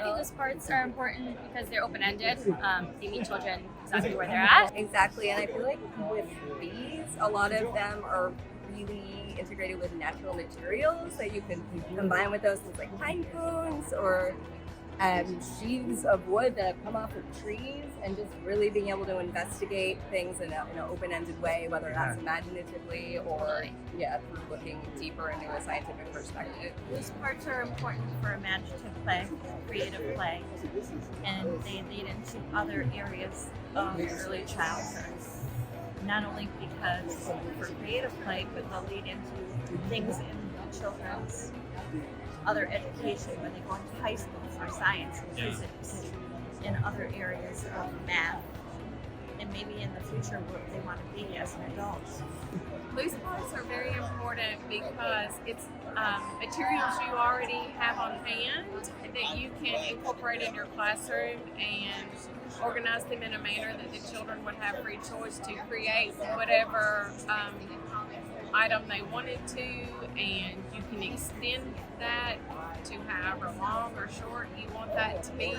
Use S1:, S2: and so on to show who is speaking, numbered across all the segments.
S1: I think those parts are important because they're open-ended. They meet children exactly where they're at.
S2: Exactly, and I feel like with these, a lot of them are really integrated with natural materials that you can combine with those things like pine cones or sheaves of wood that have come off of trees, and just really being able to investigate things in an open-ended way, whether that's imaginatively or through looking deeper into a scientific perspective.
S3: These parts are important for imaginative play, creative play, and they lead into other areas of early childhood. Not only because for creative play, but they'll lead into things in children's other education when they go into high school for science and physics and other areas of math, and maybe in the future what they want to be as an adult.
S4: Loose parts are very important because it's materials you already have on hand that you can incorporate in your classroom and organize them in a manner that the children would have free choice to create whatever item they wanted to, and you can extend that to however long or short you want that to be.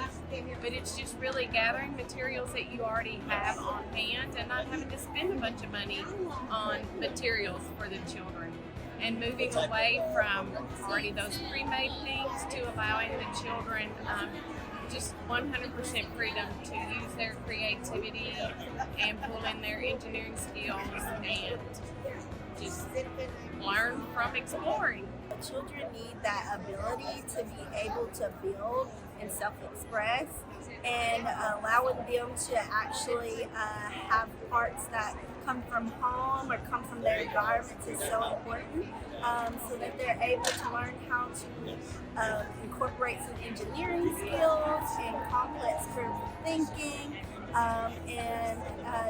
S4: But it's just really gathering materials that you already have on hand and not having to spend a bunch of money on materials for the children, and moving away from already those pre-made things to allowing the children just 100% freedom to use their creativity and pull in their engineering skills and just learn from exploring.
S5: Children need that ability to be able to build and self-express, and allowing them to actually have parts that come from home or come from their environments is so important, so that they're able to learn how to incorporate some engineering skills and complex critical thinking, and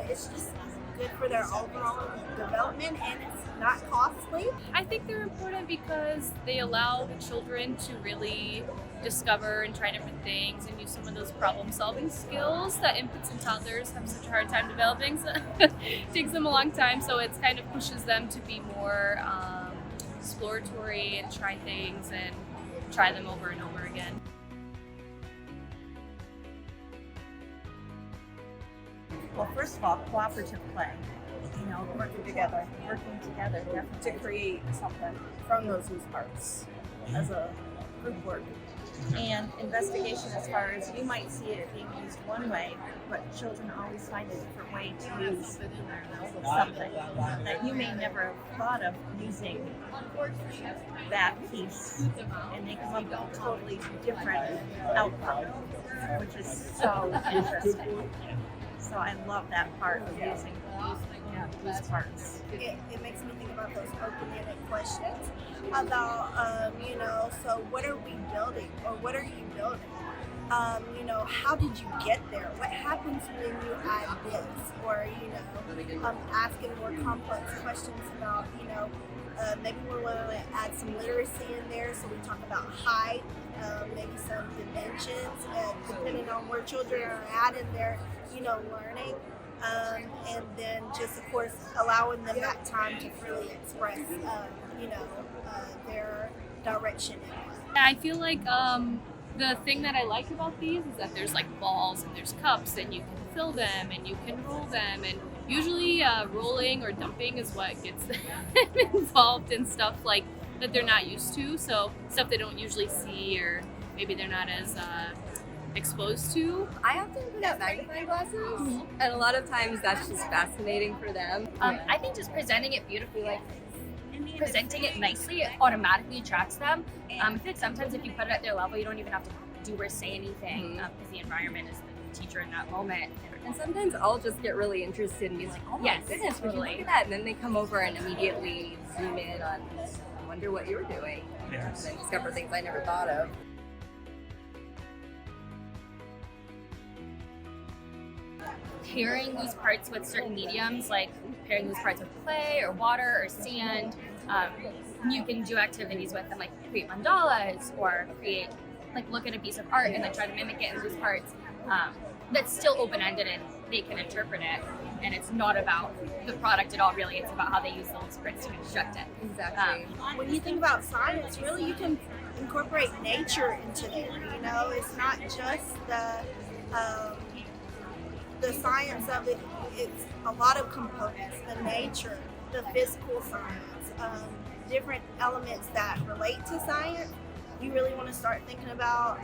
S5: it's just good for their overall development, and it's not costly.
S1: I think they're important because they allow the children to really discover and try different things and use some of those problem-solving skills that infants and toddlers have such a hard time developing. So it takes them a long time, so it kind of pushes them to be more exploratory and try things and try them over and over again.
S3: Well, first of all, cooperative play. Working together to create something from those loose parts as a group work. And investigation, as far as you might see it being used one way, but children always find a different way to use something that you may never have thought of using that piece, and they come up with a totally different outcome, which is so interesting. So I love that part of using loose parts.
S5: It makes me think about those open-ended questions about, so what are we building, or what are you building? How did you get there? What happens when you add this? Or, asking more complex questions about, maybe we want to add some literacy in there, so we talk about height, maybe some dimensions, depending on where children are at in their, learning. And then just, of course, allowing them that time to freely express, their direction.
S1: I feel like the thing that I like about these is that there's like balls and there's cups, and you can fill them and you can roll them, and usually rolling or dumping is what gets them involved in stuff like that they're not used to, so stuff they don't usually see, or maybe they're not as exposed to.
S2: I often put out magnifying glasses, and a lot of times that's just fascinating for them.
S1: I think just presenting it beautifully, like presenting it nicely, it automatically attracts them. I feel like sometimes if you put it at their level, you don't even have to do or say anything, because the environment is the teacher in that moment.
S2: And sometimes I'll just get really interested and be like, oh my goodness, would you look at that? And then they come over and immediately zoom in on, I wonder what you're doing. And then discover things I never thought of.
S1: Pairing loose parts with certain mediums, like pairing loose parts with clay or water or sand. You can do activities with them, like create mandalas or look at a piece of art and then try to mimic it in loose parts. That's still open-ended and they can interpret it.
S6: and it's not about the product at all, really. It's about how they use the little sprints to construct it.
S2: Exactly.
S5: When you think about science, really you can incorporate nature into there. You know, it's not just the science of it. It's a lot of components: the nature, the physical science, different elements that relate to science. You really want to start thinking about,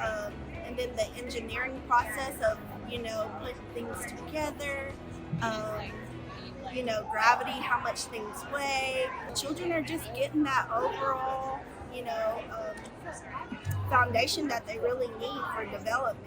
S5: and then the engineering process of, you know, putting things together. You know, gravity, how much things weigh. Children are just getting that overall, you know, foundation that they really need for development.